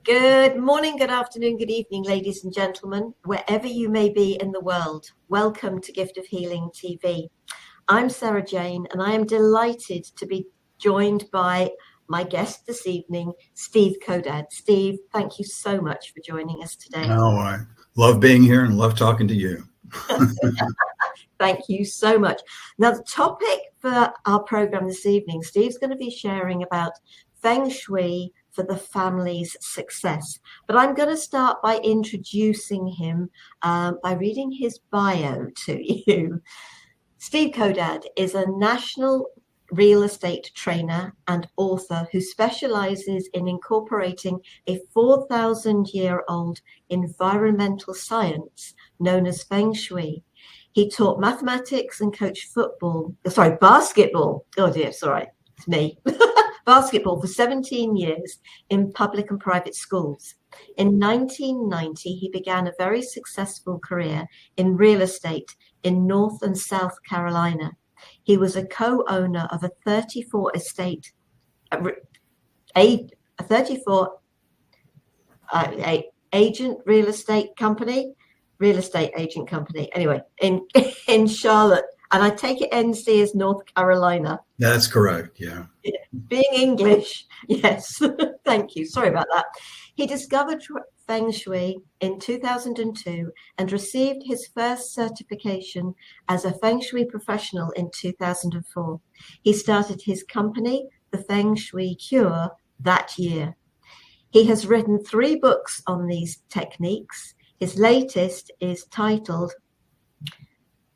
Good morning, good afternoon, good evening, ladies and gentlemen, wherever you may be in the world. Welcome to Gift of Healing TV. I'm Sara Jane, and I am delighted to be joined by my guest this evening, Steve Kodad. Steve, thank you so much for joining us today. Oh, I love being here and love talking to you. Thank you so much. Now, the topic for our program this evening, Steve's going to be sharing about Feng Shui for the family's success. But I'm going to start by introducing him by reading his bio to you. Steve Kodad is a national real estate trainer and author who specializes in incorporating a 4,000-year-old environmental science known as Feng Shui. He taught mathematics and coached basketball. Oh dear, sorry, it's me. Basketball for 17 years in public and private schools. In 1990, he began a very successful career in real estate in North and South Carolina. He was a co-owner of a 34 agent real estate agent company. Anyway, in Charlotte, and I take it NC is North Carolina. That's correct. Yeah. Being English, yes. Thank you. Sorry about that. He discovered Feng Shui in 2002 and received his first certification as a Feng Shui professional in 2004. He started his company, The Feng Shui Cure, that year. He has written 3 books on these techniques. His latest is titled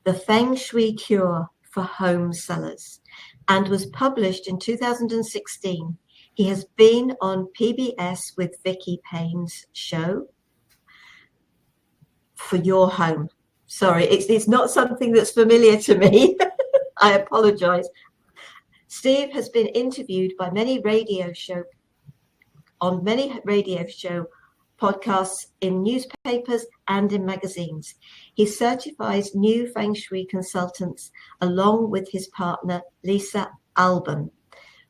The Feng Shui Cure for Home Sellers and was published in 2016. He has been on PBS with Vicky Payne's show For Your Home. Sorry, it's not something that's familiar to me. I apologize. Steve has been interviewed by many radio show podcasts in newspapers and in magazines. He certifies new Feng Shui consultants along with his partner, Lisa Alban,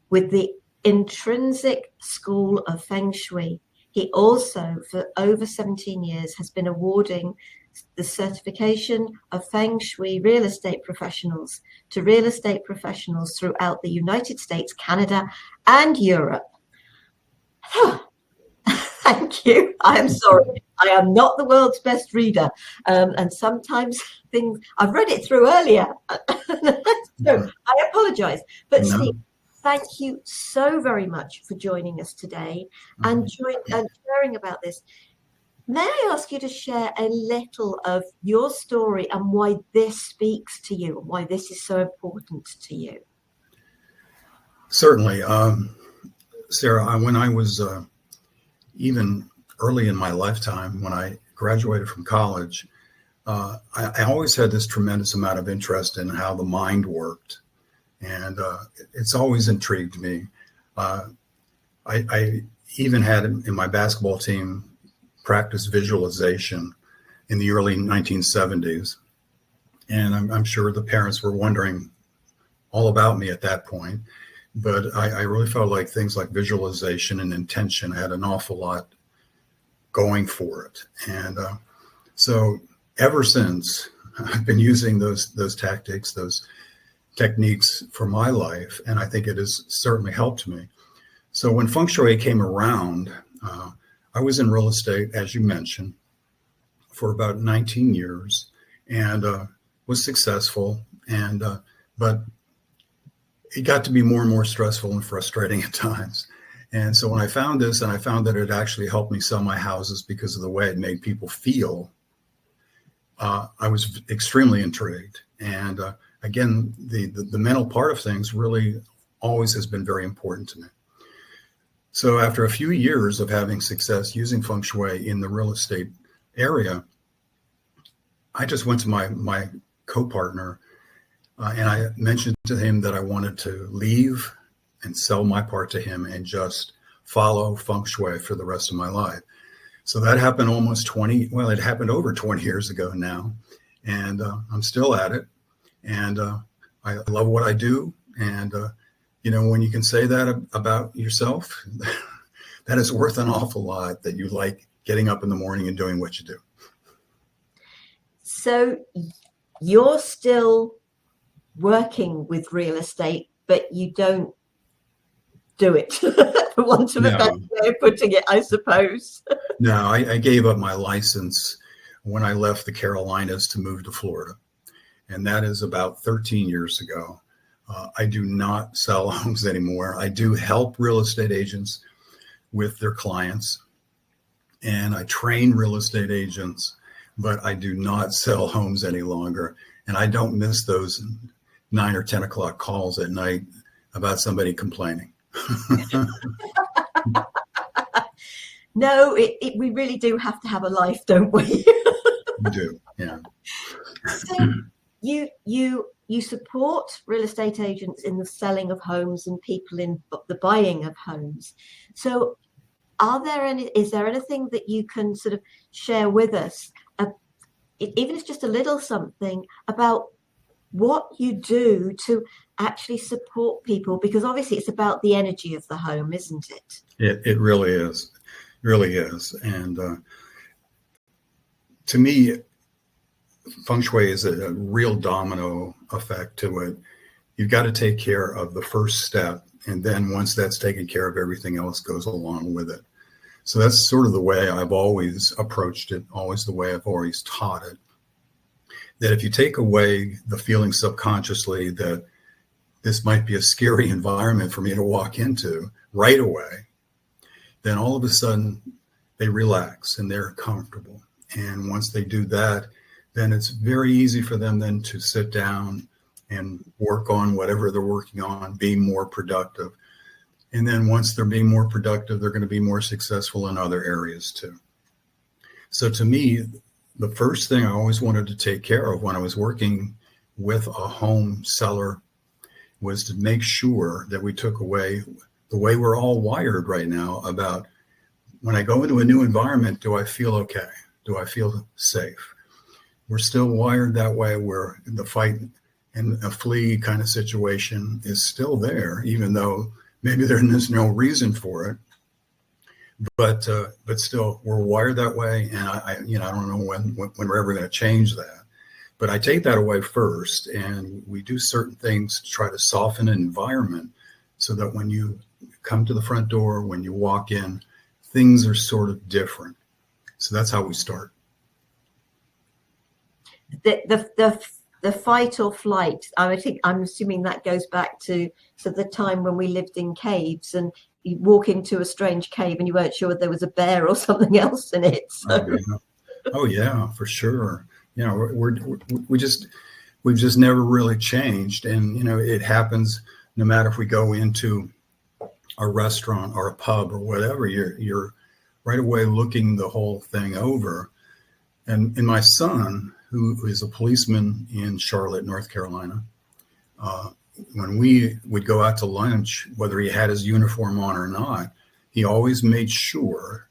with the Intrinsic School of Feng Shui. He also, for over 17 years, has been awarding the certification of Feng Shui real estate professionals to real estate professionals throughout the United States, Canada, and Europe. Thank you. I am sorry. I am not the world's best reader. And sometimes things, I've read it through earlier. So I apologize. But No. Steve, thank you so very much for joining us today and sharing about this. May I ask you to share a little of your story and why this speaks to you, and why this is so important to you? Certainly. Sarah, when I was even early in my lifetime, when I graduated from college, I always had this tremendous amount of interest in how the mind worked. And it's always intrigued me. I even had in my basketball team practice visualization in the early 1970s. And I'm sure the parents were wondering all about me at that point. But I really felt like things like visualization and intention had an awful lot going for it. And so ever since, I've been using those tactics, those techniques for my life, and I think it has certainly helped me. So when Feng Shui came around, I was in real estate, as you mentioned, for about 19 years and was successful. And but it got to be more and more stressful and frustrating at times. And so when I found this, and I found that it actually helped me sell my houses because of the way it made people feel, I was extremely intrigued. And again, the mental part of things really always has been very important to me. So after a few years of having success using Feng Shui in the real estate area, I just went to my co-partner and I mentioned to him that I wanted to leave and sell my part to him and just follow Feng Shui for the rest of my life. So that happened it happened over 20 years ago now. And I'm still at it. And I love what I do. And, when you can say that about yourself, that is worth an awful lot, that you like getting up in the morning and doing what you do. So you're still working with real estate, but you don't do it, for want of a better way of putting it, I suppose. No, I gave up my license when I left the Carolinas to move to Florida. And that is about 13 years ago. I do not sell homes anymore. I do help real estate agents with their clients, and I train real estate agents, but I do not sell homes any longer. And I don't miss those 9 or 10 o'clock calls at night about somebody complaining. No, we really do have to have a life, don't we? We do, yeah. So you support real estate agents in the selling of homes and people in the buying of homes. So is there anything that you can sort of share with us, even if it's just a little something, about what you do to actually support people? Because obviously it's about the energy of the home, isn't it? It really is. Really is. And to me, Feng Shui is a real domino effect to it. You've got to take care of the first step. And then once that's taken care of, everything else goes along with it. So that's sort of the way I've always approached it, always the way I've always taught it. That if you take away the feeling subconsciously that this might be a scary environment for me to walk into right away, then all of a sudden they relax and they're comfortable. And once they do that, then it's very easy for them then to sit down and work on whatever they're working on, be more productive. And then once they're being more productive, they're going to be more successful in other areas too. So to me, the first thing I always wanted to take care of when I was working with a home seller was to make sure that we took away the way we're all wired right now about, when I go into a new environment, do I feel okay? Do I feel safe? We're still wired that way, where the fight and a flee kind of situation is still there, even though maybe there's no reason for it. But still, we're wired that way, and I don't know when we're ever going to change that. But I take that away first, and we do certain things to try to soften an environment so that when you come to the front door, when you walk in, things are sort of different. So that's how we start. The fight or flight, I'm assuming that goes back to the time when we lived in caves, and you walk into a strange cave and you weren't sure there was a bear or something else in it. So. Oh yeah, for sure. We've just never really changed, and it happens no matter if we go into a restaurant or a pub or whatever. You're right away looking the whole thing over. And my son, who is a policeman in Charlotte, North Carolina, when we would go out to lunch, whether he had his uniform on or not, he always made sure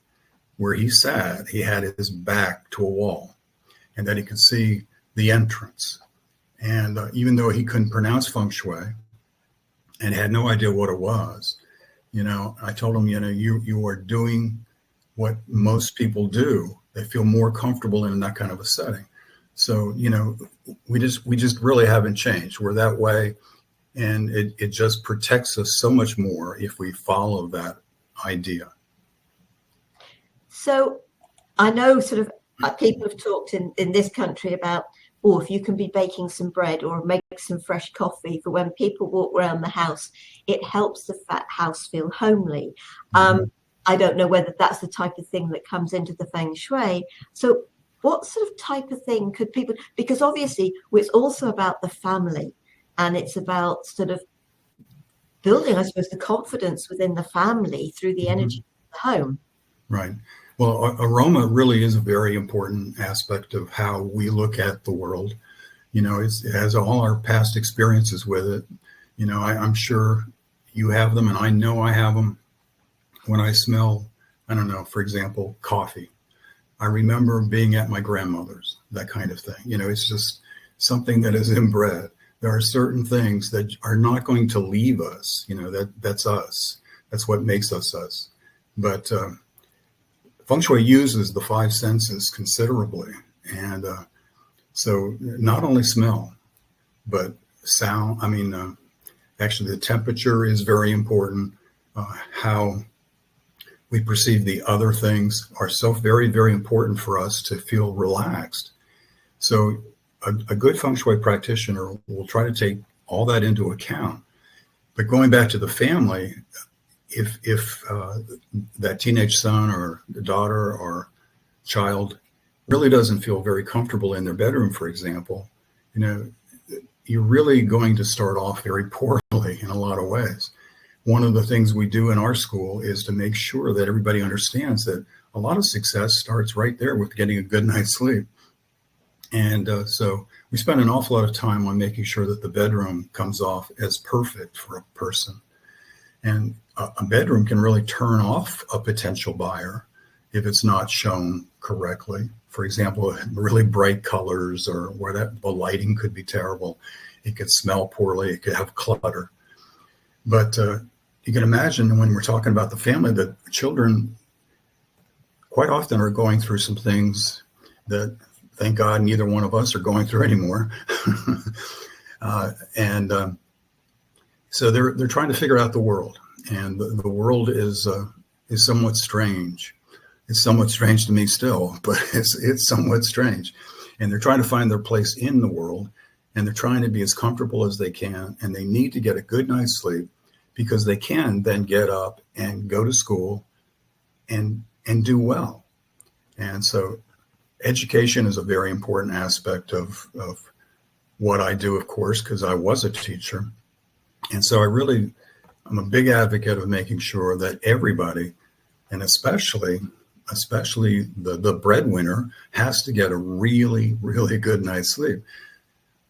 where he sat, he had his back to a wall and that he could see the entrance. And even though he couldn't pronounce Feng Shui and had no idea what it was, I told him, you are doing what most people do. They feel more comfortable in that kind of a setting. So, we just really haven't changed. We're that way. And it just protects us so much more if we follow that idea. So I know sort of people have talked in this country about, if you can be baking some bread or make some fresh coffee for when people walk around the house, it helps the house feel homely. Mm-hmm. I don't know whether that's the type of thing that comes into the Feng Shui. So what sort of type of thing could people, because obviously it's also about the family, and it's about sort of building, I suppose, the confidence within the family through the energy of the home. Right. Well, aroma really is a very important aspect of how we look at the world. It has all our past experiences with it. I'm sure you have them, and I know I have them. When I smell, I don't know, for example, coffee, I remember being at my grandmother's, that kind of thing. It's just something that is inbred. There are certain things that are not going to leave us. That's us. That's what makes us us. But Feng Shui uses the five senses considerably. And so not only smell, but sound. I mean, actually, the temperature is very important. How we perceive the other things are so very, very important for us to feel relaxed. So a good Feng Shui practitioner will try to take all that into account. But going back to the family, if that teenage son or daughter or child really doesn't feel very comfortable in their bedroom, for example, you're really going to start off very poorly in a lot of ways. One of the things we do in our school is to make sure that everybody understands that a lot of success starts right there with getting a good night's sleep. And so we spend an awful lot of time on making sure that the bedroom comes off as perfect for a person. And a bedroom can really turn off a potential buyer if it's not shown correctly. For example, really bright colors, or where the lighting could be terrible. It could smell poorly. It could have clutter. But you can imagine when we're talking about the family that children quite often are going through some things that, thank God, neither one of us are going through anymore. So they're trying to figure out the world, and the world is somewhat strange. It's somewhat strange to me still, but it's somewhat strange. And they're trying to find their place in the world, and they're trying to be as comfortable as they can, and they need to get a good night's sleep because they can then get up and go to school and do well. And so education is a very important aspect of what I do, of course, because I was a teacher. And so I'm a big advocate of making sure that everybody, and especially the breadwinner, has to get a really, really good night's sleep.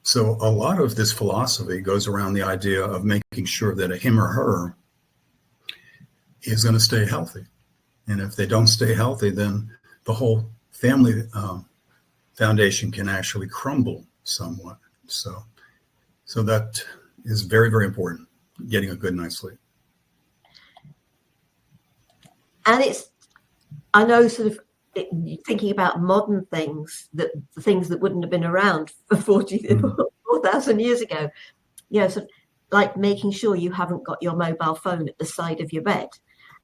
So a lot of this philosophy goes around the idea of making sure that a him or her is going to stay healthy. And if they don't stay healthy, then the whole family foundation can actually crumble somewhat. So that is very, very important, getting a good night's sleep. And I know, sort of thinking about modern things, the things that wouldn't have been around for 4,000 years ago, sort of like making sure you haven't got your mobile phone at the side of your bed,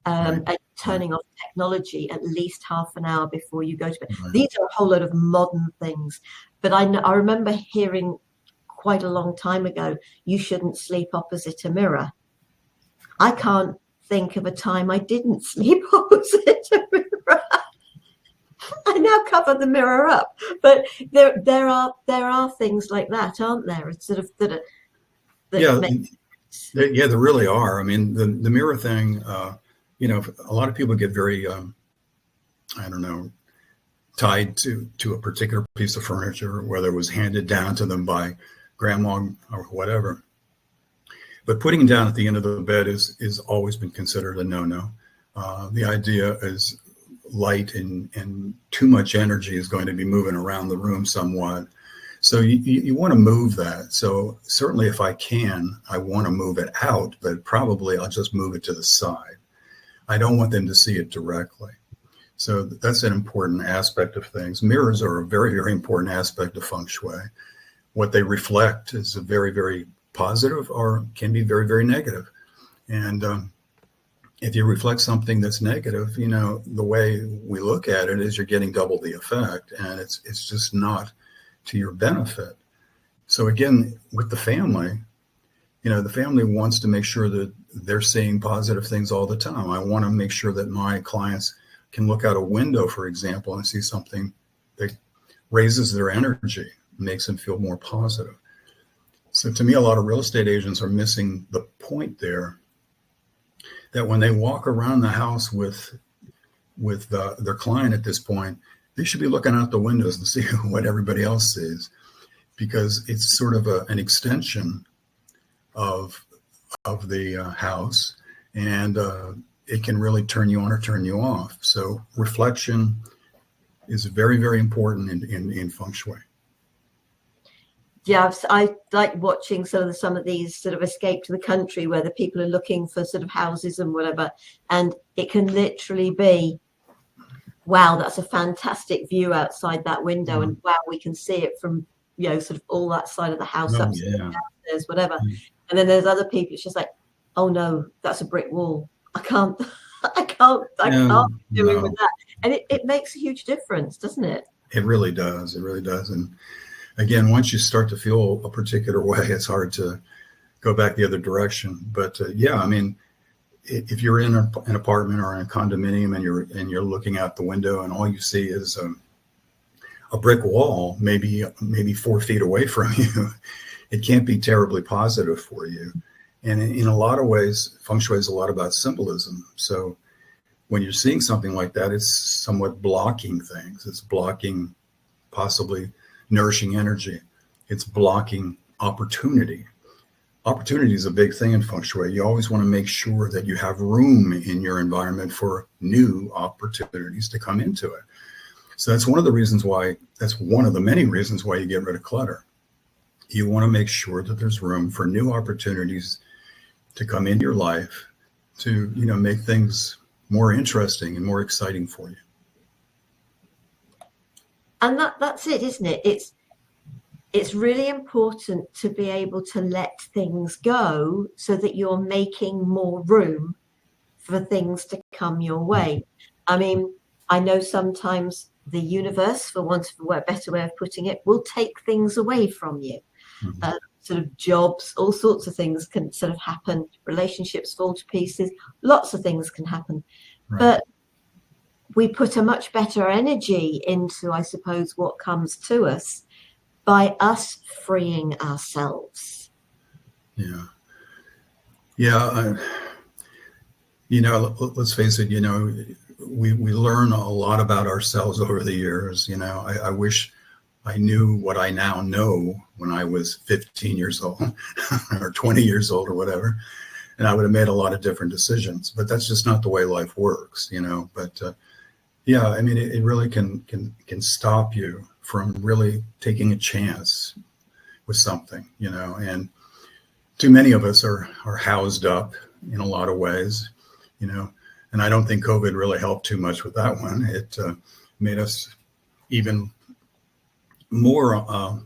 and turning off technology at least half an hour before you go to bed. Right. These are a whole lot of modern things, but I remember hearing quite a long time ago, you shouldn't sleep opposite a mirror. I can't think of a time I didn't sleep opposite a mirror. I now cover the mirror up, but there are things like that, aren't there? It's sort of that there really are. I mean, the mirror thing. A lot of people get very, tied to a particular piece of furniture, whether it was handed down to them by grandma or whatever. But putting it down at the end of the bed is always been considered a no-no. The idea is light and too much energy is going to be moving around the room somewhat. So you want to move that. So certainly if I can, I want to move it out, but probably I'll just move it to the side. I don't want them to see it directly. So that's an important aspect of things. Mirrors are a very, very important aspect of Feng Shui. What they reflect is a very, very positive or can be very, very negative. And if you reflect something that's negative, the way we look at it is you're getting double the effect, and it's just not to your benefit. So again, with the family, the family wants to make sure that they're seeing positive things all the time. I want to make sure that my clients can look out a window, for example, and see something that raises their energy, makes them feel more positive. So to me, a lot of real estate agents are missing the point there, that when they walk around the house with their client at this point, they should be looking out the windows and see what everybody else sees, because it's sort of an extension of the house, and it can really turn you on or turn you off. So reflection is very, very important in Feng Shui. Yeah, I like watching some of these sort of escape to the country where the people are looking for sort of houses and whatever, and it can literally be, wow, that's a fantastic view outside that window, and wow, we can see it from, you know, sort of all that side of the house, Oh upstairs, yeah. downstairs, whatever. And then there's other people, it's just like, oh no, that's a brick wall. I can't, I Yeah. can't be doing with No, that. And it makes a huge difference, doesn't it? it really does. It really does. And again, once you start to feel a particular way, it's hard to go back the other direction. But yeah, I mean, if you're in an apartment or in a condominium and you're looking out the window and all you see is a brick wall, maybe 4 feet away from you, it can't be terribly positive for you. And in a lot of ways, Feng Shui is a lot about symbolism. So when you're seeing something like that, it's somewhat blocking things. It's blocking possibly nourishing energy. It's blocking opportunity. Opportunity is a big thing in Feng Shui. You always want to make sure that you have room in your environment for new opportunities to come into it. So that's one of the many reasons why you get rid of clutter. You want to make sure that there's room for new opportunities to come into your life to, make things more interesting and more exciting for you. And that's it, isn't it? It's really important to be able to let things go so that you're making more room for things to come your way. I mean, I know sometimes the universe, for want of a better way of putting it, will take things away from you. Mm-hmm. Sort of jobs, all sorts of things can sort of happen. Relationships fall to pieces. Lots of things can happen. Right. But we put a much better energy into, I suppose, what comes to us by us freeing ourselves. Yeah. Yeah. Let's face it, we learn a lot about ourselves over the years. I wish I knew what I now know when I was 15 years old or 20 years old or whatever. And I would have made a lot of different decisions, but that's just not the way life works, but yeah, I mean, it really can stop you from really taking a chance with something, and too many of us are housed up in a lot of ways, and I don't think COVID really helped too much with that one. It made us even more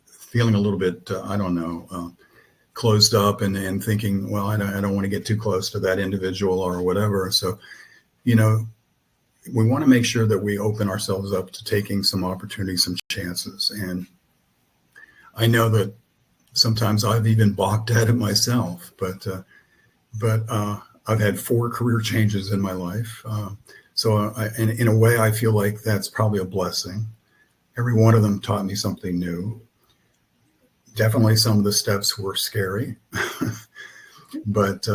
feeling a little bit, closed up and thinking, well, I don't want to get too close to that individual or whatever. So, we want to make sure that we open ourselves up to taking some opportunities, some chances. And I know that sometimes I've even balked at it myself, but I've had 4 career changes in my life. So in a way, I feel like that's probably a blessing. Every one of them taught me something new. Definitely some of the steps were scary, but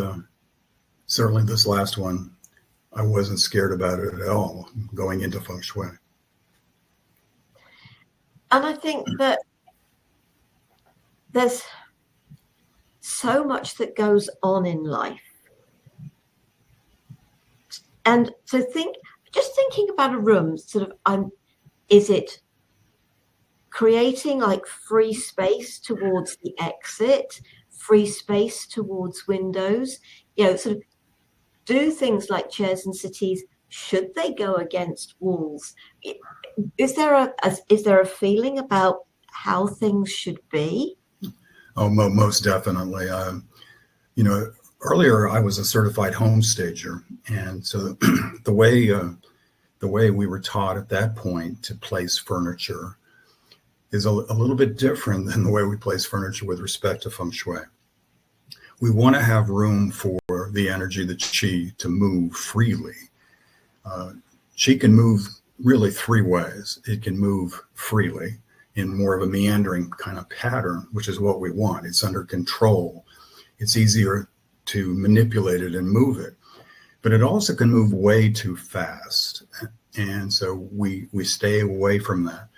certainly this last one, I wasn't scared about it at all going into Feng Shui. And I think that there's so much that goes on in life. And so just thinking about a room, sort of, is it creating like free space towards the exit, free space towards windows, sort of do things like chairs and settees, should they go against walls? Is there a feeling about how things should be? Oh, most definitely. Earlier I was a certified home stager, and so the way we were taught at that point to place furniture is a little bit different than the way we place furniture with respect to Feng Shui. We want to have room for the energy, the qi, to move freely. Qi can move really 3 ways. It can move freely in more of a meandering kind of pattern, which is what we want. It's under control. It's easier to manipulate it and move it. But it also can move way too fast. And so we stay away from that.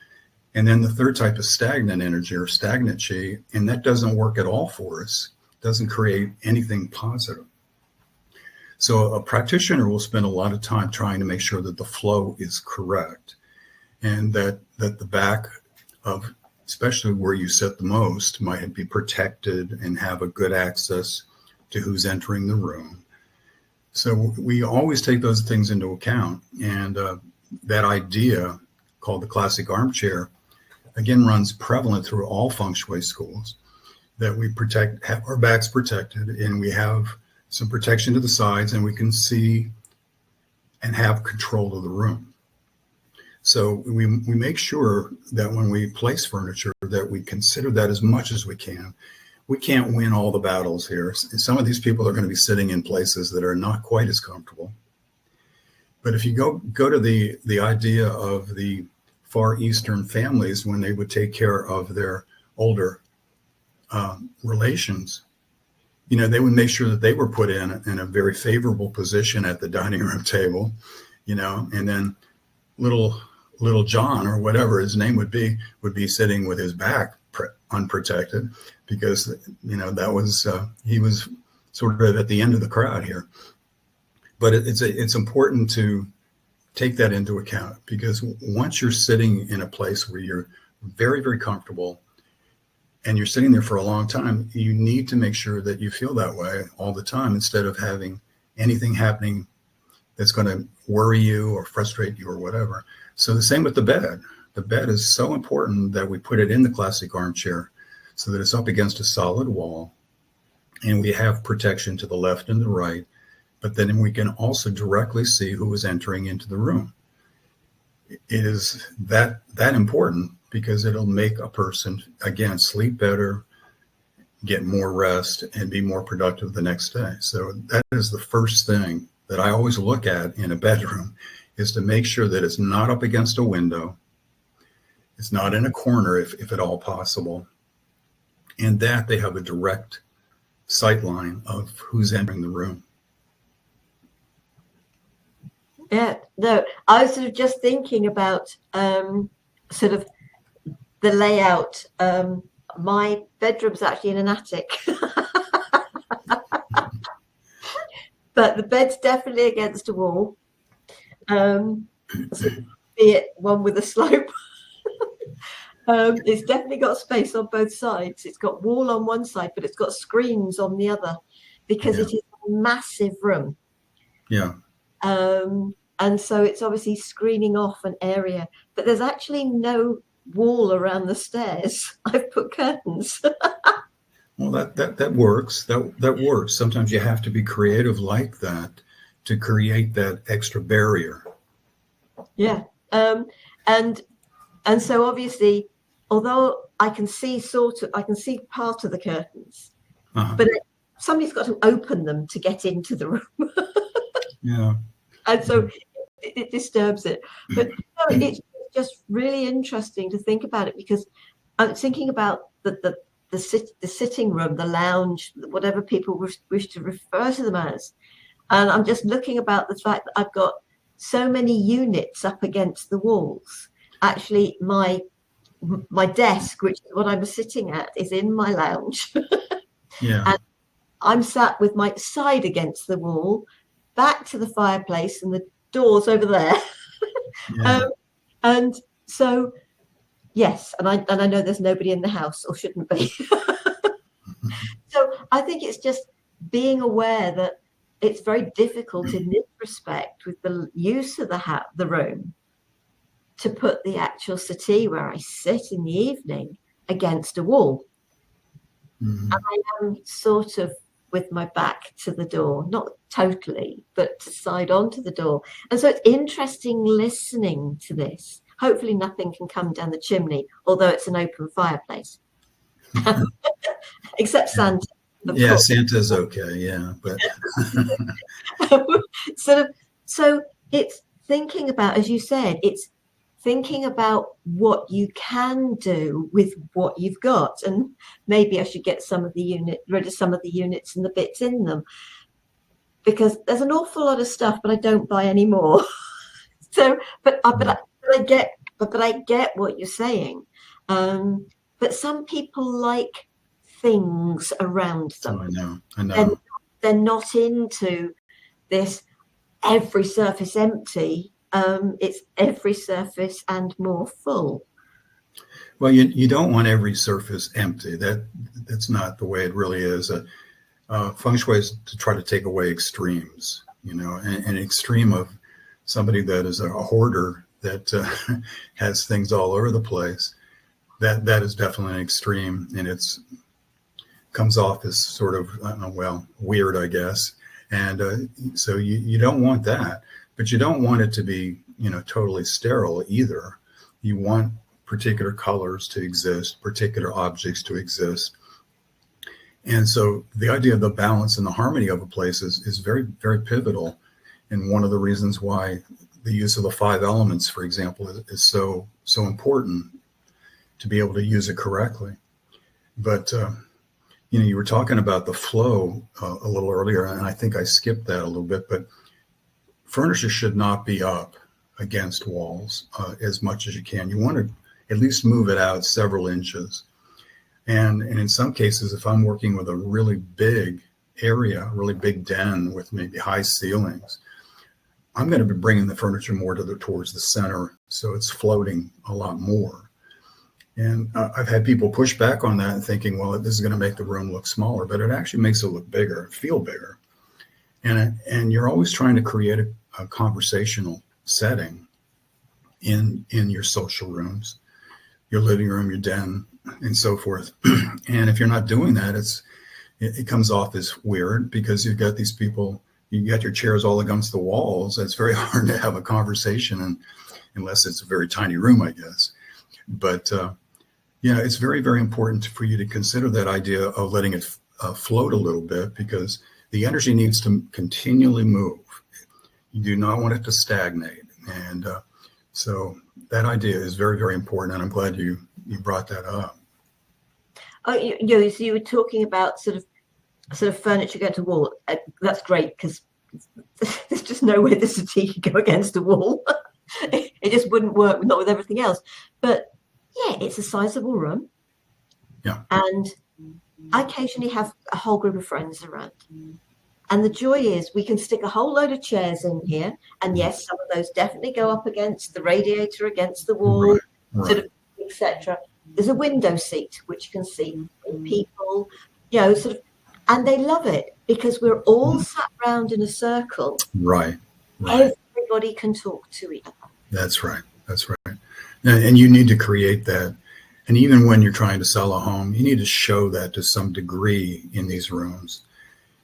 And then the third type is stagnant energy or stagnant qi, and that doesn't work at all for us. Doesn't create anything positive. So a practitioner will spend a lot of time trying to make sure that the flow is correct and that the back of especially where you sit the most, might be protected and have a good access to who's entering the room. So we always take those things into account. And that idea called the classic armchair, again, runs prevalent through all Feng Shui schools, that we have our backs protected, and we have some protection to the sides, and we can see and have control of the room. So we make sure that when we place furniture, that we consider that as much as we can. We can't win all the battles here. Some of these people are going to be sitting in places that are not quite as comfortable. But if you go to the idea of the Far Eastern families, when they would take care of their older relations, they would make sure that they were put in a very favorable position at the dining room table, and then little John, or whatever his name would be sitting with his back unprotected, because that was he was sort of at the end of the crowd here. But it's important to take that into account, because once you're sitting in a place where you're very, very comfortable and you're sitting there for a long time, you need to make sure that you feel that way all the time, instead of having anything happening that's going to worry you or frustrate you or whatever. So the same with the bed. The bed is so important that we put it in the classic armchair so that it's up against a solid wall, and we have protection to the left and the right, but then we can also directly see who is entering into the room. It is that important, because it'll make a person, again, sleep better, get more rest, and be more productive the next day. So that is the first thing that I always look at in a bedroom, is to make sure that it's not up against a window. It's not in a corner, if at all possible. And that they have a direct sight line of who's entering the room. Yeah, no, I was sort of just thinking about sort of the layout. My bedroom's actually in an attic. But the bed's definitely against a wall. So be it one with a slope. It's definitely got space on both sides. It's got wall on one side, but it's got screens on the other, because it is a massive room. Yeah. And so it's obviously screening off an area, but there's actually no wall around the stairs. I've put curtains. Well, that works. That works. Sometimes you have to be creative like that to create that extra barrier. Yeah. And so obviously, although I can see part of the curtains, but somebody's got to open them to get into the room. Yeah. And so it disturbs it. But it's just really interesting to think about it, because I'm thinking about the sitting room, the lounge, whatever people wish to refer to them as. And I'm just looking about the fact that I've got so many units up against the walls. Actually, my desk, which is what I'm sitting at, is in my lounge. Yeah. And I'm sat with my side against the wall, back to the fireplace, and the door's over there. Yeah. And so, yes, and I know there's nobody in the house, or shouldn't be. So I think it's just being aware that it's very difficult in this respect, with the use of the room, to put the actual settee where I sit in the evening against a wall. Mm-hmm. And I am sort of with my back to the door, not totally, but to side onto the door. And so it's interesting listening to this. Hopefully nothing can come down the chimney, although it's an open fireplace. Except Santa. Yeah, Santa's okay, yeah. But so it's thinking about, as you said, it's thinking about what you can do with what you've got. And maybe I should get rid of some of the units and the bits in them, because there's an awful lot of stuff, but I don't buy any more. So, but I get what you're saying. But some people like things around them. Oh, I know. They're not into this every surface empty. It's every surface and more full. Well, you don't want every surface empty. That's not the way it really is. Feng Shui is to try to take away extremes, an extreme of somebody that is a hoarder that has things all over the place. That is definitely an extreme, and it's comes off as sort of, I don't know, well, weird, I guess. And so you don't want that, but you don't want it to be, totally sterile either. You want particular colors to exist, particular objects to exist. And so the idea of the balance and the harmony of a place is very, very pivotal. And one of the reasons why the use of the 5 elements, for example, is so important to be able to use it correctly. But, you were talking about the flow a little earlier, and I think I skipped that a little bit, but furniture should not be up against walls as much as you can. You want to at least move it out several inches. And in some cases, if I'm working with a really big area, really big den with maybe high ceilings, I'm going to be bringing the furniture more towards the center, so it's floating a lot more. And I've had people push back on that and thinking, well, this is going to make the room look smaller, but it actually makes it look bigger, feel bigger. And you're always trying to create a conversational setting in your social rooms, your living room, your den, and so forth. And if you're not doing that, it comes off as weird because you've got these people, you got your chairs all against the walls. It's very hard to have a conversation, and unless it's a very tiny room, I guess. But it's very, very important for you to consider that idea of letting it float a little bit, because the energy needs to continually move. You do not want it to stagnate. And so that idea is very, very important. And I'm glad you brought that up. Oh, so you were talking about sort of furniture going to wall. That's great, because there's just no way the settee could go against a wall. It just wouldn't work, not with everything else. But yeah, it's a sizable room. Yeah. And I occasionally have a whole group of friends around. And the joy is we can stick a whole load of chairs in here. And yes, some of those definitely go up against the radiator, against the wall, right. Sort of, etc. There's a window seat, which you can see people, sort of, and they love it because we're all sat around in a circle. Right. Everybody can talk to each other. That's right. And you need to create that. And even when you're trying to sell a home, you need to show that to some degree in these rooms,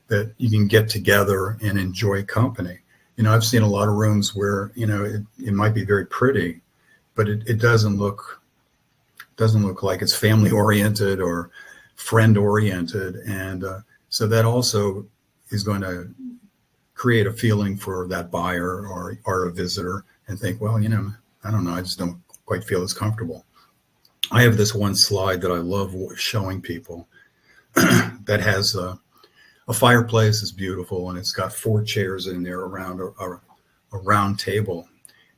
that you can get together and enjoy company. I've seen a lot of rooms where, it might be very pretty, but it doesn't look like it's family oriented or friend oriented. And so that also is going to create a feeling for that buyer or a visitor and think, well, I don't know, I just don't quite feel as comfortable. I have this one slide that I love showing people that has a fireplace is beautiful, and it's got 4 chairs in there around a round table.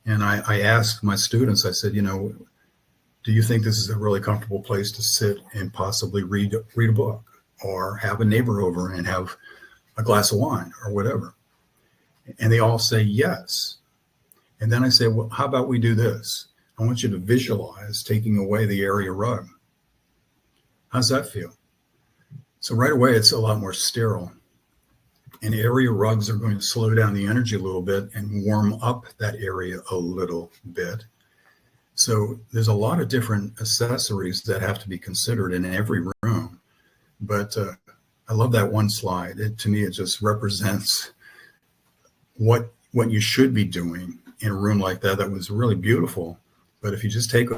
And I asked my students, I said, do you think this is a really comfortable place to sit and possibly read a book or have a neighbor over and have a glass of wine or whatever? And they all say yes. And then I say, well, how about we do this? I want you to visualize taking away the area rug. How's that feel? So right away, it's a lot more sterile. And area rugs are going to slow down the energy a little bit and warm up that area a little bit. So there's a lot of different accessories that have to be considered in every room. But I love that one slide. To me, it just represents what you should be doing in a room like that was really beautiful. But if you just take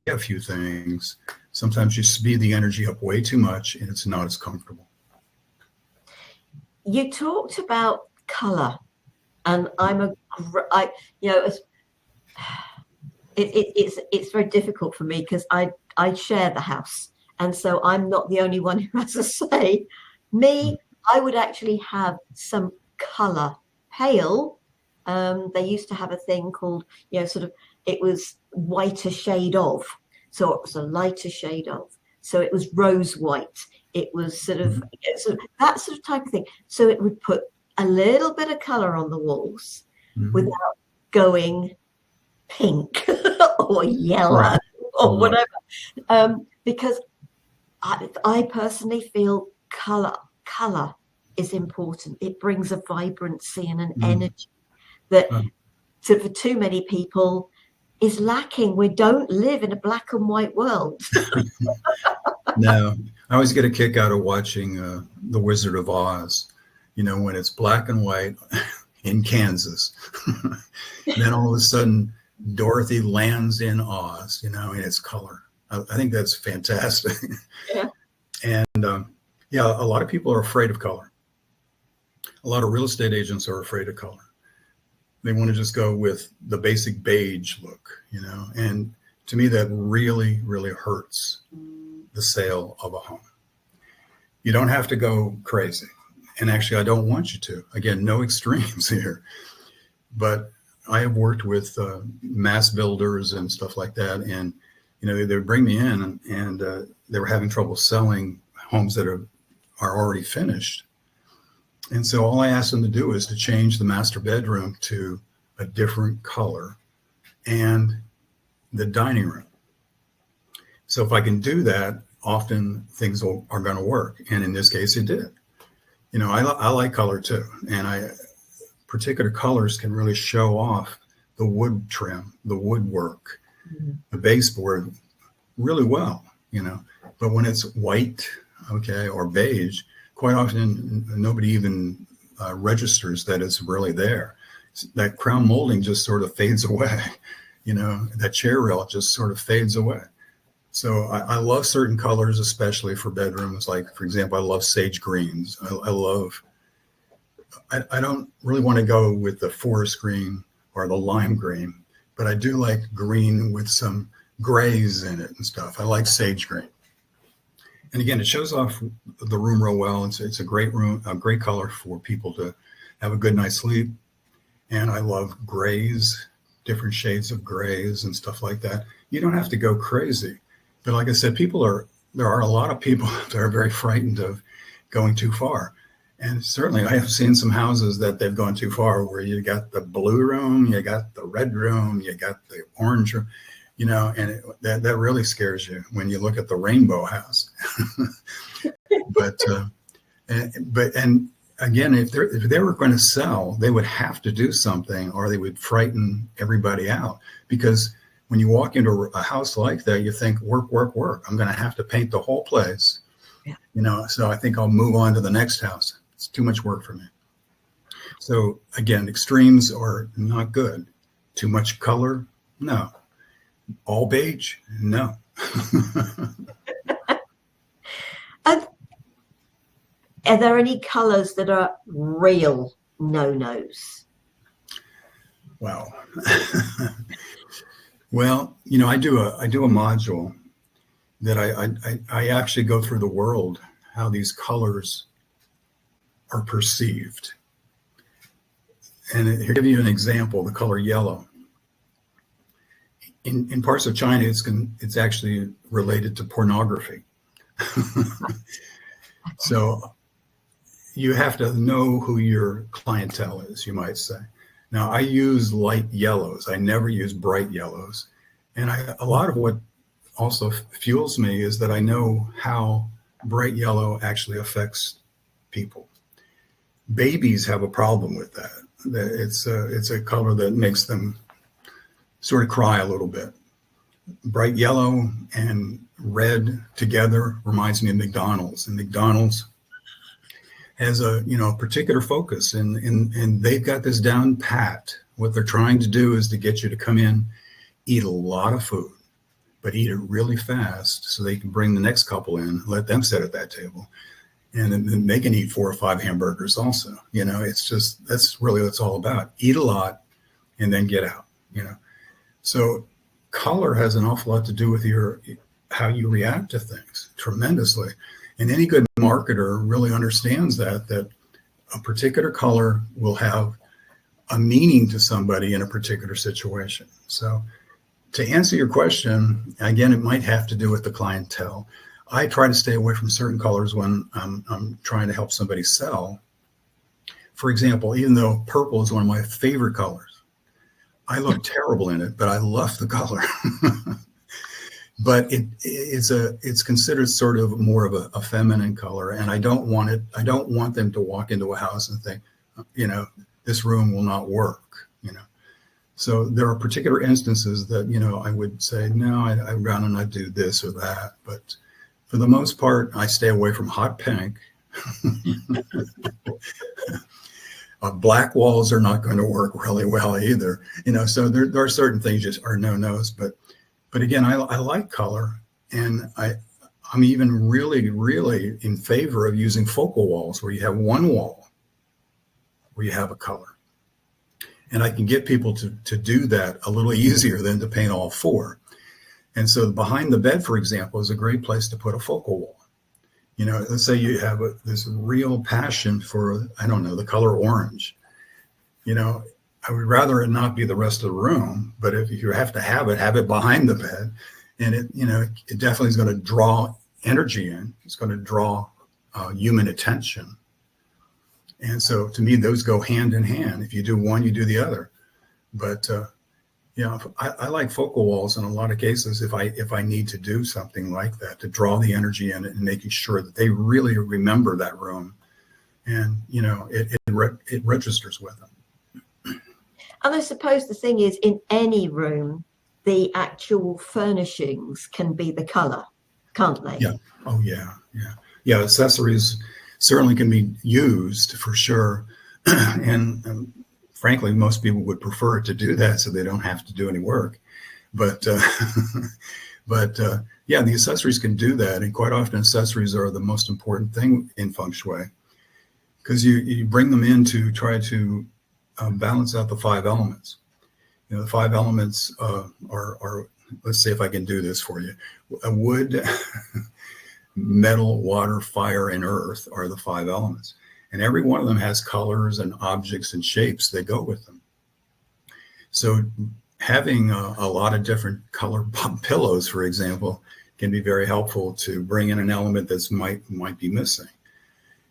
a few things, sometimes you speed the energy up way too much and it's not as comfortable. You talked about color, and it's very difficult for me because I share the house, and so I'm not the only one who has a say. I would actually have some color. Pale. They used to have a thing called, it was whiter shade of. So it was a lighter shade of. So it was rose white. It was sort of that sort of type of thing. So it would put a little bit of color on the walls without going pink or yellow or whatever. Because I personally feel color is important. It brings a vibrancy and an energy that for too many people is lacking. We don't live in a black and white world. No, I always get a kick out of watching The Wizard of Oz, you know, when it's black and white in Kansas. Then all of a sudden, Dorothy lands in Oz, you know, in its color. I think that's fantastic. Yeah. And yeah, a lot of people are afraid of color. A lot of real estate agents are afraid of color. They want to just go with the basic beige look, you know, and to me, that really, really hurts the sale of a home. You don't have to go crazy. And actually, I don't want you to. Again, no extremes here. But I have worked with mass builders and stuff like that. And, you know, they would bring me in and they were having trouble selling homes that are already finished. And so all I asked them to do is to change the master bedroom to a different color and the dining room. So if I can do that, often things are going to work. And in this case, it did. You know, I like color too. And particular colors can really show off the wood trim, the woodwork, the baseboard really well, you know. But when it's white, okay, or beige, quite often nobody even registers that it's really there. That crown molding just sort of fades away, you know, that chair rail just sort of fades away. So I love certain colors, especially for bedrooms. Like, for example, I love sage greens. I don't really want to go with the forest green or the lime green, but I do like green with some grays in it and stuff. I like sage green. And again, it shows off the room real well. It's a great room, a great color for people to have a good night's sleep. And I love grays, different shades of grays and stuff like that. You don't have to go crazy. But like I said, there are a lot of people that are very frightened of going too far. And certainly I have seen some houses that they've gone too far where you got the blue room, you got the red room, you got the orange room, you know, and that really scares you when you look at the rainbow house. But again, if they were going to sell, they would have to do something or they would frighten everybody out, because when you walk into a house like that, you think work, work, work. I'm going to have to paint the whole place, you know, so I think I'll move on to the next house. It's too much work for me. So again, extremes are not good. Too much color? No. All beige? No. Are there any colors that are real no-nos? Wow. Well, you know, I do a module that I actually go through the world, how these colors are perceived. And here, give you an example, the color yellow. In parts of China, it's actually related to pornography. So you have to know who your clientele is, you might say. Now, I use light yellows. I never use bright yellows. And a lot of what also fuels me is that I know how bright yellow actually affects people. Babies have a problem with that. It's a color that makes them sort of cry a little bit. Bright yellow and red together reminds me of McDonald's, and McDonald's has a particular focus, and they've got this down pat. What they're trying to do is to get you to come in, eat a lot of food, but eat it really fast so they can bring the next couple in, let them sit at that table, and then they can eat 4 or 5 hamburgers also. You know, that's really what it's all about. Eat a lot and then get out, you know. So color has an awful lot to do with how you react to things tremendously. And any good marketer really understands that a particular color will have a meaning to somebody in a particular situation. So to answer your question, again, it might have to do with the clientele. I try to stay away from certain colors when I'm trying to help somebody sell. For example, even though purple is one of my favorite colors, I look terrible in it, but I love the color. but it's considered sort of more of a feminine color, and I don't want it. I don't want them to walk into a house and think, this room will not work. So there are particular instances that I would say no, I'd rather not do this or that. But for the most part, I stay away from hot pink. Black walls are not going to work really well either. So there are certain things just are no-nos. But again, I like color, and I'm even really, really in favor of using focal walls where you have one wall where you have a color. And I can get people to do that a little easier than to paint all four. And so behind the bed, for example, is a great place to put a focal wall. Let's say you have this real passion for, I don't know, the color orange. I would rather it not be the rest of the room, but if you have it behind the bed. And it definitely is going to draw energy in. It's going to draw human attention. And so to me, those go hand in hand. If you do one, you do the other. But I like focal walls in a lot of cases if I need to do something like that, to draw the energy in it and making sure that they really remember that room, and it registers with them. And I suppose the thing is, in any room, the actual furnishings can be the color, can't they? Yeah. Oh yeah. Accessories certainly can be used for sure, and frankly, most people would prefer to do that so they don't have to do any work. But the accessories can do that, and quite often accessories are the most important thing in Feng Shui, because you bring them in to try to balance out the five elements. The five elements are, let's see if I can do this for you. Wood, metal, water, fire, and earth are the five elements. And every one of them has colors and objects and shapes that go with them. So having a lot of different color pillows, for example, can be very helpful to bring in an element that might be missing.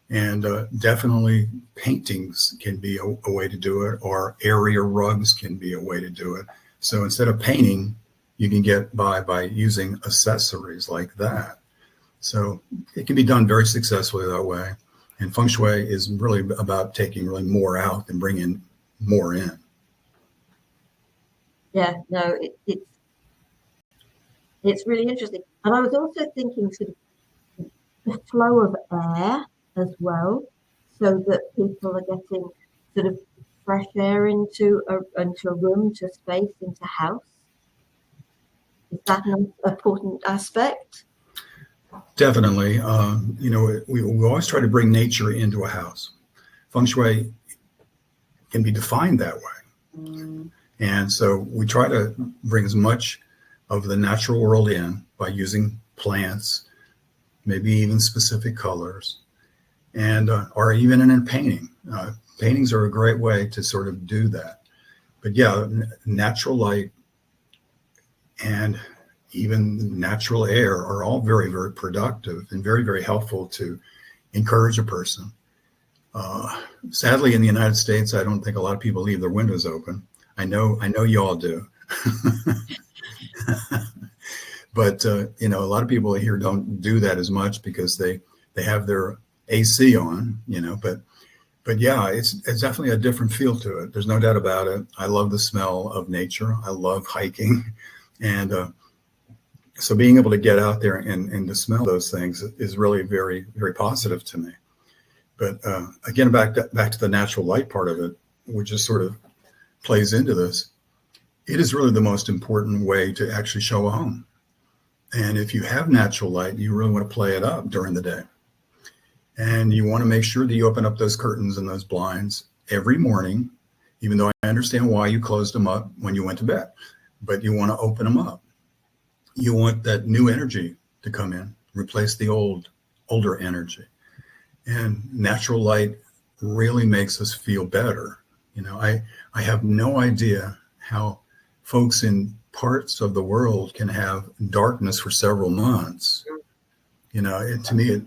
And definitely paintings can be a way to do it, or area rugs can be a way to do it. So instead of painting, you can get by using accessories like that. So it can be done very successfully that way. And Feng Shui is really about taking really more out and bringing more in. Yeah, no, it's really interesting. And I was also thinking sort of the flow of air as well, so that people are getting sort of fresh air into a room, to space, into a house. Is that an important aspect? Definitely. We always try to bring nature into a house. Feng Shui can be defined that way. And so we try to bring as much of the natural world in by using plants, maybe even specific colors, and or even in a painting. Paintings are a great way to sort of do that. But yeah, natural light and even natural air are all very, very productive and very, very helpful to encourage a person. Sadly, in the United States, I don't think a lot of people leave their windows open. I know you all do. But a lot of people here don't do that as much because they have their AC on, but yeah, it's definitely a different feel to it. There's no doubt about it. I love the smell of nature. I love hiking, and so being able to get out there and to smell those things is really very, very positive to me. But again, back to the natural light part of it, which just sort of plays into this. It is really the most important way to actually show a home. And if you have natural light, you really want to play it up during the day. And you want to make sure that you open up those curtains and those blinds every morning, even though I understand why you closed them up when you went to bed, but you want to open them up. You want that new energy to come in, replace the older energy. And natural light really makes us feel better. I have no idea how folks in parts of the world can have darkness for several months. To me,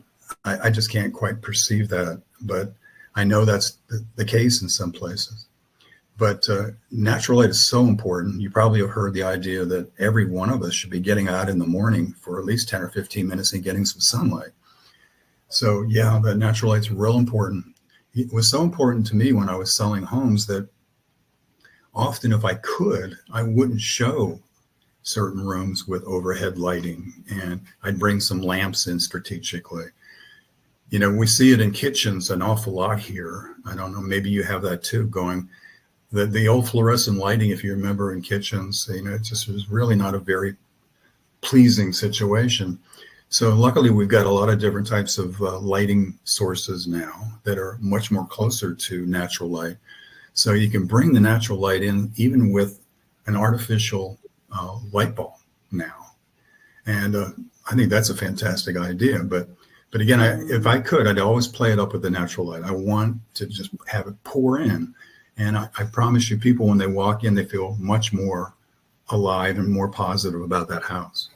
I just can't quite perceive that, but I know that's the case in some places. But natural light is so important. You probably have heard the idea that every one of us should be getting out in the morning for at least 10 or 15 minutes and getting some sunlight. So yeah, the natural light's real important. It was so important to me when I was selling homes that often, if I could, I wouldn't show certain rooms with overhead lighting, and I'd bring some lamps in strategically. You know, we see it in kitchens an awful lot here. I don't know, maybe you have that too going. The old fluorescent lighting, if you remember, in kitchens, you know, it just was really not a very pleasing situation. So luckily, we've got a lot of different types of lighting sources now that are much more closer to natural light. So you can bring the natural light in even with an artificial light bulb now. And I think that's a fantastic idea. But again, if I could, I'd always play it up with the natural light. I want to just have it pour in. And I promise you, people, when they walk in, they feel much more alive and more positive about that house.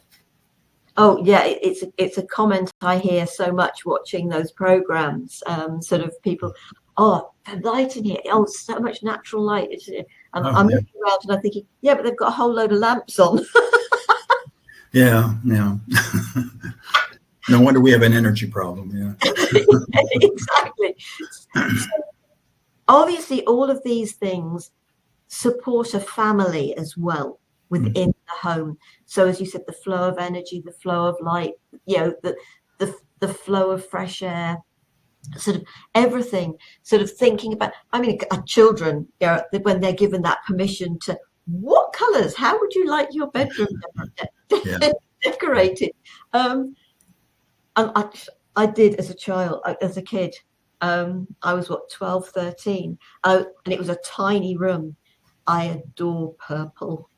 Oh yeah, it's a comment I hear so much watching those programs. Sort of people, oh, the light in here, oh, so much natural light. I'm looking around and I'm thinking, yeah, but they've got a whole load of lamps on. Yeah. No wonder we have an energy problem. Yeah. Exactly. So obviously, all of these things support a family as well within the home. So as you said, the flow of energy, the flow of light, you know, the flow of fresh air, sort of everything, sort of thinking about, I mean, children, you know, when they're given that permission to, what colors, how would you like your bedroom decorated? And I did as a child, as a kid. I was 12, 13, and it was a tiny room. I adore purple.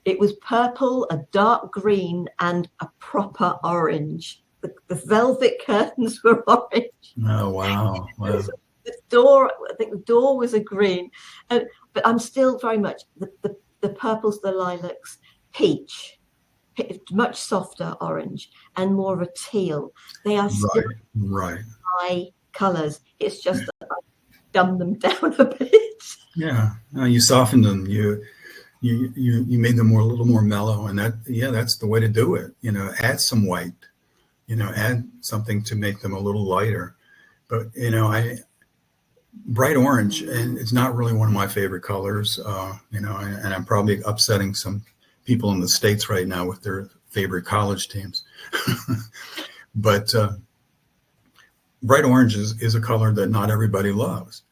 It was purple, a dark green, and a proper orange. The velvet curtains were orange. Oh wow! The door, I think the door was a green, but I'm still very much the purples, the lilacs, peach, much softer orange, and more of a teal. They are still high colours. It's just that I dumbed them down a bit. Yeah, you softened them. You made them a little more mellow, and that's the way to do it. You know, add some white. You know, add something to make them a little lighter. But you know, bright orange, and it's not really one of my favorite colors. You know, and I'm probably upsetting some people in the States right now with their favorite college teams. But bright orange is a color that not everybody loves.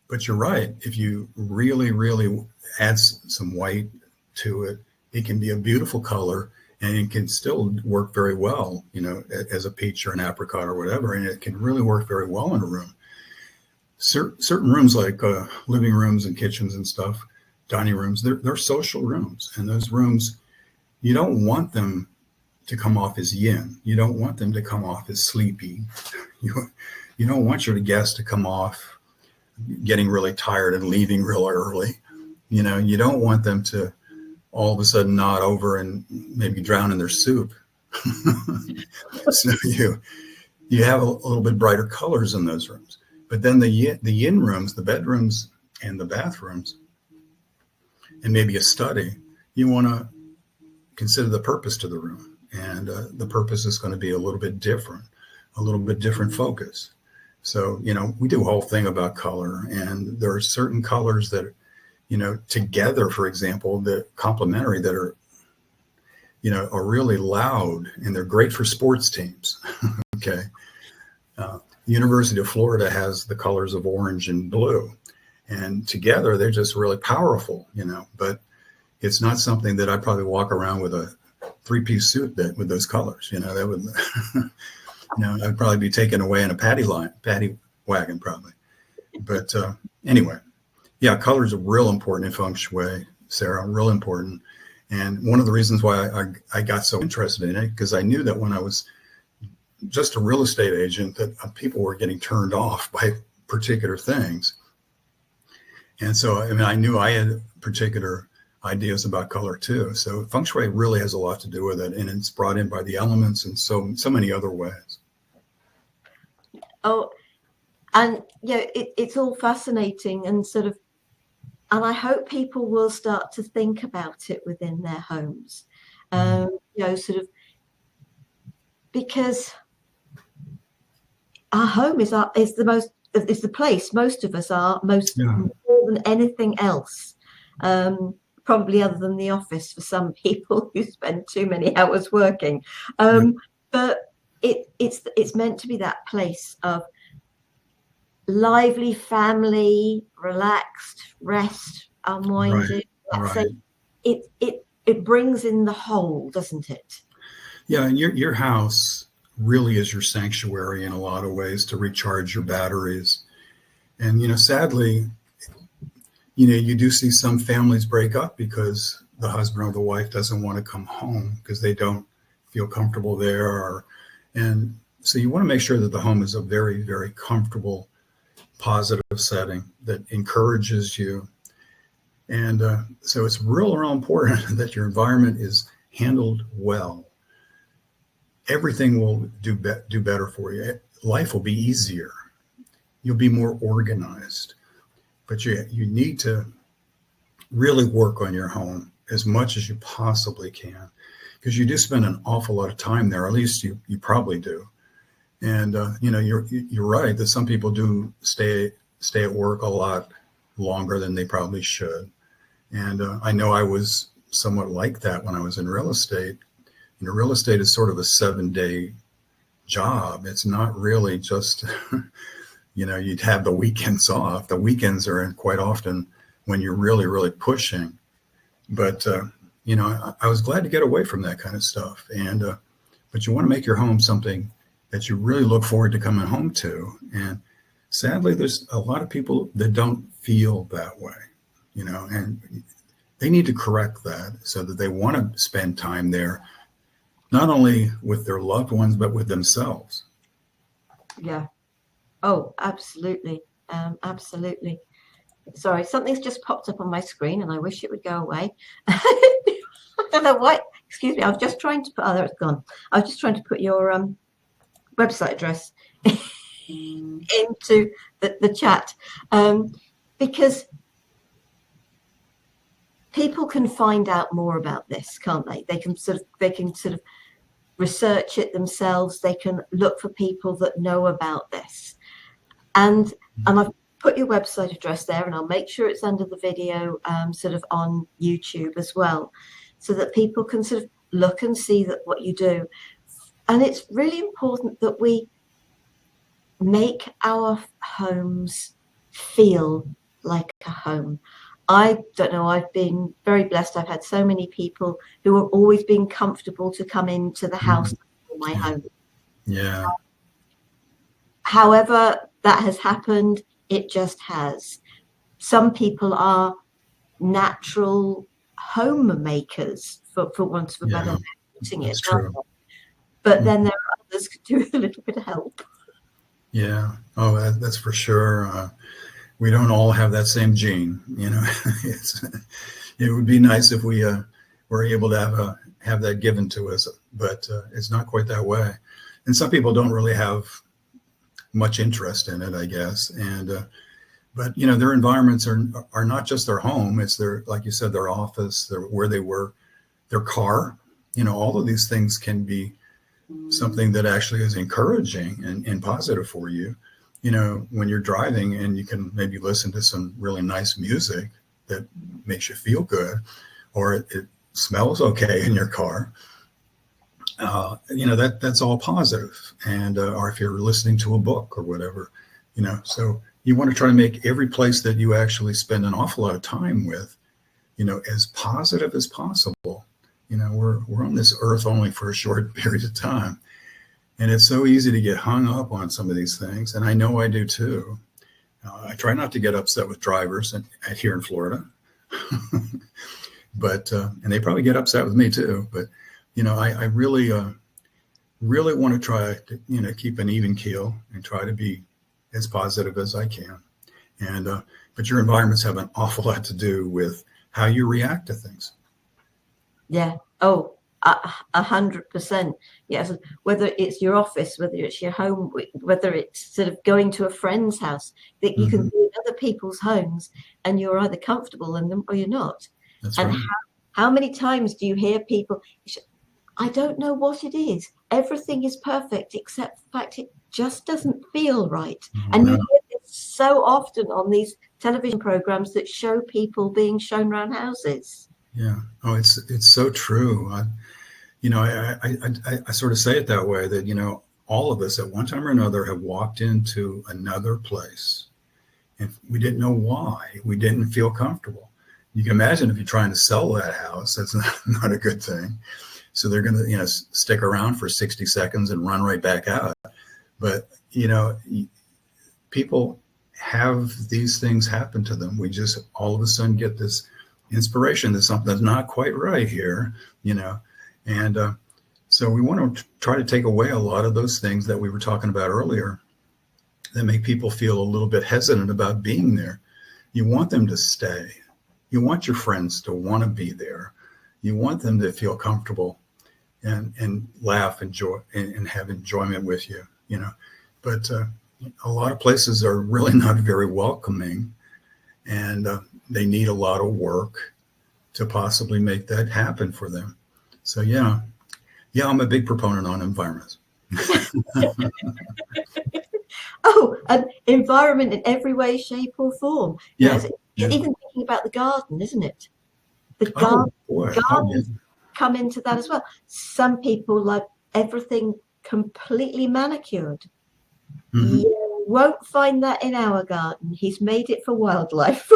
But you're right. If you really, really add some white to it, it can be a beautiful color, and it can still work very well, you know, as a peach or an apricot or whatever. And it can really work very well in a room. Certain rooms, like living rooms and kitchens and stuff, dining rooms, they're social rooms. And those rooms, you don't want them to come off as yin. You don't want them to come off as sleepy. You don't want your guests to come off getting really tired and leaving real early. You know, you don't want them to all of a sudden nod over and maybe drown in their soup. So you have a little bit brighter colors in those rooms. But then the yin rooms, the bedrooms and the bathrooms, and maybe a study, you want to consider the purpose to the room. And the purpose is going to be a little bit different focus. So, you know, we do a whole thing about color, and there are certain colors that, you know, together, for example, the complementary that are, you know, are really loud, and they're great for sports teams. Okay. The University of Florida has the colors of orange and blue, and together they're just really powerful, you know, but it's not something that I'd probably walk around with a 3-piece suit with those colors, you know, that would, you know, I'd probably be taken away in a paddy wagon probably. But anyway, yeah, colors are real important in Feng Shui, Sarah, real important. And one of the reasons why I got so interested in it, because I knew that when I was just a real estate agent, that people were getting turned off by particular things. And so, I mean, I knew I had particular ideas about color too. So Feng Shui really has a lot to do with it, and it's brought in by the elements and so many other ways. Oh, And it's all fascinating and sort of, and I hope people will start to think about it within their homes, sort of, because our home is the place most of us are most more than anything else. Probably other than the office for some people who spend too many hours working. But it's meant to be that place of lively family, relaxed, rest, unwinding. Right. It brings in the whole, doesn't it? Yeah, and your house really is your sanctuary in a lot of ways to recharge your batteries. And sadly, you do see some families break up because the husband or the wife doesn't want to come home because they don't feel comfortable there. And so you want to make sure that the home is a very, very comfortable, positive setting that encourages you. And so it's real important that your environment is handled well. Everything will do better for you. Life will be easier. You'll be more organized. But you need to really work on your home as much as you possibly can, because you do spend an awful lot of time there. At least you probably do. And you're right that some people do stay at work a lot longer than they probably should. And I know I was somewhat like that when I was in real estate. Real estate is sort of a 7-day job. It's not really just, you'd have the weekends off. The weekends are quite often when you're really, really pushing. But, I was glad to get away from that kind of stuff. And, but you want to make your home something that you really look forward to coming home to. And sadly, there's a lot of people that don't feel that way, and they need to correct that so that they want to spend time there, not only with their loved ones, but with themselves. Yeah. Oh, absolutely. Absolutely. Sorry, something's just popped up on my screen and I wish it would go away. I don't know why. Excuse me. I was just trying to put, there it's gone. I was just trying to put your website address into the chat, because people can find out more about this, can't they? They can sort of research it themselves. They can look for people that know about this. And I've put your website address there, and I'll make sure it's under the video, sort of on YouTube as well, so that people can sort of look and see that what you do. And it's really important that we make our homes feel like a home. I don't know, I've been very blessed. I've had so many people who have always been comfortable to come into the house or my home. Yeah. However that has happened, it just has. Some people are natural homemakers, for want of a better way of putting it. True. But then there are others who do a little bit of help. Yeah. Oh, that's for sure. We don't all have that same gene, it would be nice if we were able to have that given to us, but it's not quite that way. And some people don't really have much interest in it, I guess. And but their environments are not just their home; it's their, like you said, their office, where they work, their car. All of these things can be something that actually is encouraging and positive for you. When you're driving and you can maybe listen to some really nice music that makes you feel good, or it smells okay in your car, that's all positive. And or if you're listening to a book or whatever, so you want to try to make every place that you actually spend an awful lot of time with, as positive as possible. We're on this earth only for a short period of time. And it's so easy to get hung up on some of these things. And I know I do too. I try not to get upset with drivers here in Florida, but, and they probably get upset with me too. But, I really, really want to try to, keep an even keel and try to be as positive as I can. And, but your environments have an awful lot to do with how you react to things. Yeah. Oh, 100%. Yes, whether it's your office, whether it's your home, whether it's sort of going to a friend's house, that you can Hmm. be in other people's homes and you're either comfortable in them or you're not. That's And right. how many times do you hear people, I don't know what it is. Everything is perfect, except the fact it just doesn't feel right. And you Yeah. hear this so often on these television programs that show people being shown around houses. Yeah. Oh, it's so true. I sort of say it that way, that, all of us at one time or another have walked into another place and we didn't know why. We didn't feel comfortable. You can imagine if you're trying to sell that house, that's not a good thing. So they're going to, stick around for 60 seconds and run right back out. But, people have these things happen to them. We just all of a sudden get this inspiration that something's not quite right here, and so we want to try to take away a lot of those things that we were talking about earlier that make people feel a little bit hesitant about being there. You want them to stay. You want your friends to want to be there. You want them to feel comfortable and laugh, enjoy, and have enjoyment with you, But a lot of places are really not very welcoming, and they need a lot of work to possibly make that happen for them. So yeah, I'm a big proponent on environments. Oh, an environment in every way, shape, or form. Yeah, yeah. Even thinking about the garden, isn't it? The Oh boy. Oh yeah. gardens come into that as well. Some people like everything completely manicured. Hmm. You won't find that in our garden. He's made it for wildlife.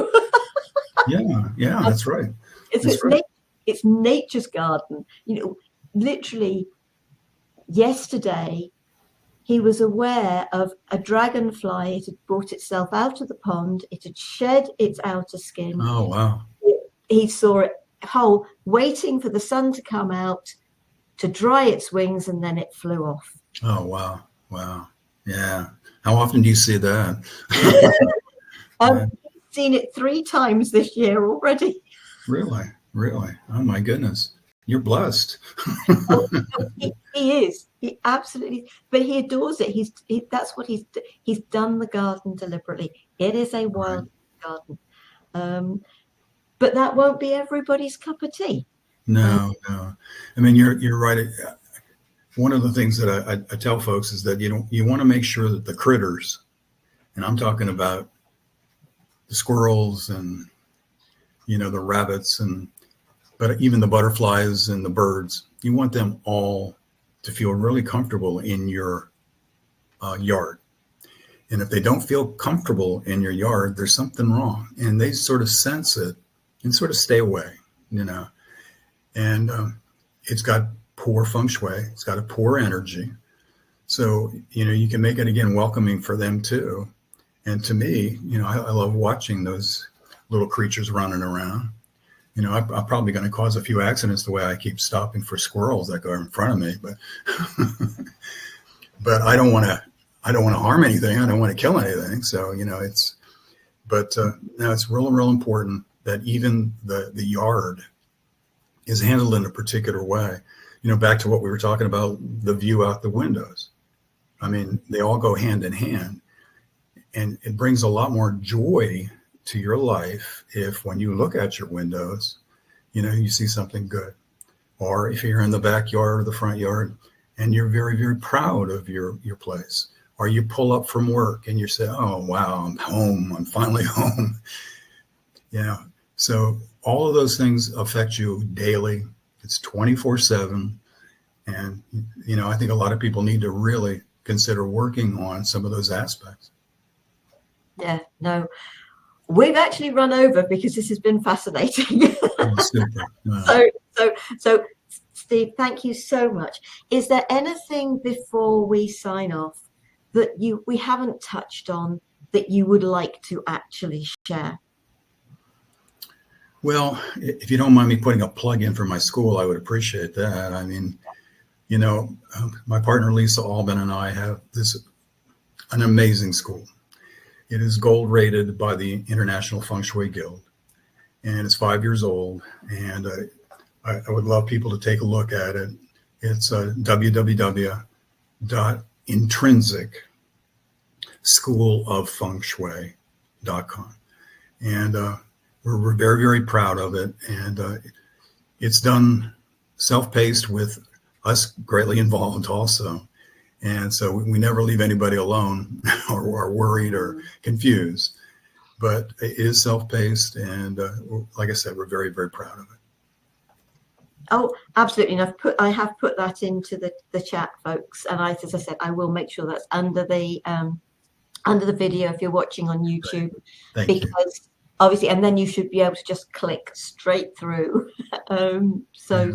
Yeah, that's right. It's That's right. it's nature's garden. Literally yesterday he was aware of a dragonfly. It had brought itself out of the pond. It had shed its outer skin. Oh wow. He saw it whole, waiting for the sun to come out to dry its wings, and then it flew off. Oh wow. Wow. Yeah. How often do you see that? Yeah. I've seen it 3 times this year already. Really? Really? Oh my goodness. You're blessed. Oh, he is. He absolutely, but he adores it. That's what he's done the garden deliberately. It is a wild garden. But that won't be everybody's cup of tea. No, no. I mean, you're right. One of the things that I tell folks is that you want to make sure that the critters, and I'm talking about the squirrels and the rabbits, but even the butterflies and the birds, you want them all to feel really comfortable in your yard. And if they don't feel comfortable in your yard, there's something wrong, and they sort of sense it and sort of stay away. And it's got poor feng shui. It's got a poor energy. So, you can make it, again, welcoming for them too. And to me, I love watching those little creatures running around. I'm probably going to cause a few accidents the way I keep stopping for squirrels that go in front of me, but but I don't want to harm anything. I don't want to kill anything. So, now it's real important that even the yard is handled in a particular way. Back to what we were talking about, the view out the windows. I mean, they all go hand in hand, and it brings a lot more joy to your life if, when you look at your windows, you see something good. Or if you're in the backyard or the front yard and you're very, very proud of your place, or you pull up from work and you say, oh, wow, I'm home. I'm finally home. So all of those things affect you daily. It's 24/7. And, I think a lot of people need to really consider working on some of those aspects. Yeah, no, we've actually run over because this has been fascinating. Oh, super. So, Steve, thank you so much. Is there anything before we sign off that we haven't touched on that you would like to actually share? Well, if you don't mind me putting a plug in for my school, I would appreciate that. I mean, my partner Lisa Albin and I have an amazing school. It is gold rated by the International Feng Shui Guild, and it's 5 years old. And I would love people to take a look at it. It's www.intrinsicschooloffengshui.com. And we're very, very proud of it. And it's done self-paced with us greatly involved also. And so we never leave anybody alone or worried or confused. But it is self-paced. And like I said, we're very, very proud of it. Oh, absolutely. And I have put that into the chat, folks. And as I said, I will make sure that's under the video if you're watching on YouTube. Thank you. Obviously, and then you should be able to just click straight through. So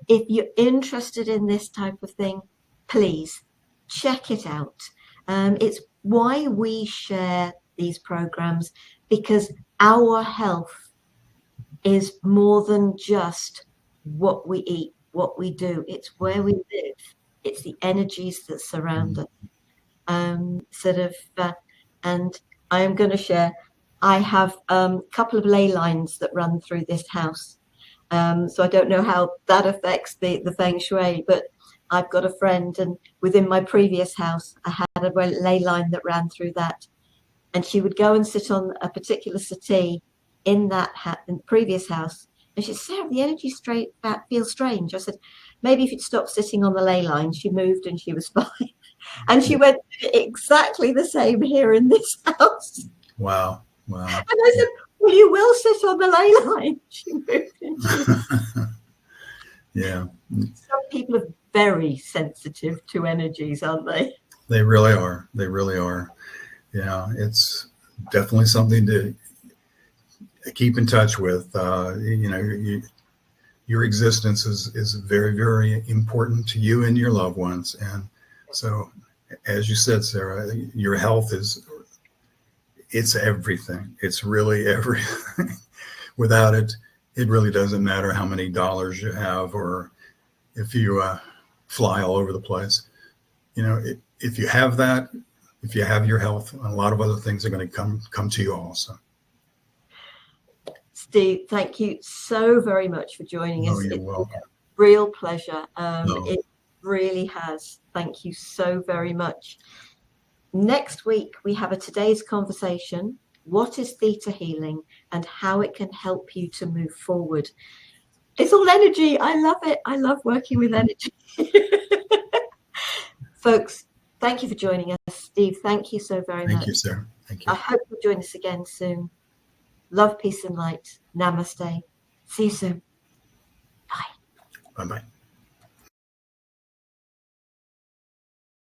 if you're interested in this type of thing, please check it out. It's why we share these programs, because our health is more than just what we eat, what we do. It's where we live. It's the energies that surround us. And I am going to share. I have a couple of ley lines that run through this house. So I don't know how that affects the Feng Shui, but I've got a friend, and within my previous house, I had a ley line that ran through that. And she would go and sit on a particular settee in the previous house. And she said, Sarah, the energy feels strange. I said, maybe if you'd stop sitting on the ley line. She moved and she was fine. And she went exactly the same here in this house. Wow. Wow. And I said, well, you will sit on the ley line. She moved and she was Yeah. Some people are very sensitive to energies, aren't they? They really are. They really are. Yeah, it's definitely something to keep in touch with. Your existence is very, very important to you and your loved ones. And so, as you said, Sarah, your health it's everything. It's really everything. Without it, it really doesn't matter how many dollars you have or if you fly all over the place. If you have that, if you have your health, a lot of other things are going to come to you also. Steve, thank you so very much for joining us. You're welcome. A real pleasure. It really has. Thank you so very much. Next week, we have a today's conversation. What is theta healing and how it can help you to move forward? It's all energy. I love it. I love working with energy. Folks, thank you for joining us. Steve, thank you so very much. Thank you, Sarah. Thank you. I hope you'll join us again soon. Love, peace, and light. Namaste. See you soon. Bye. Bye-bye.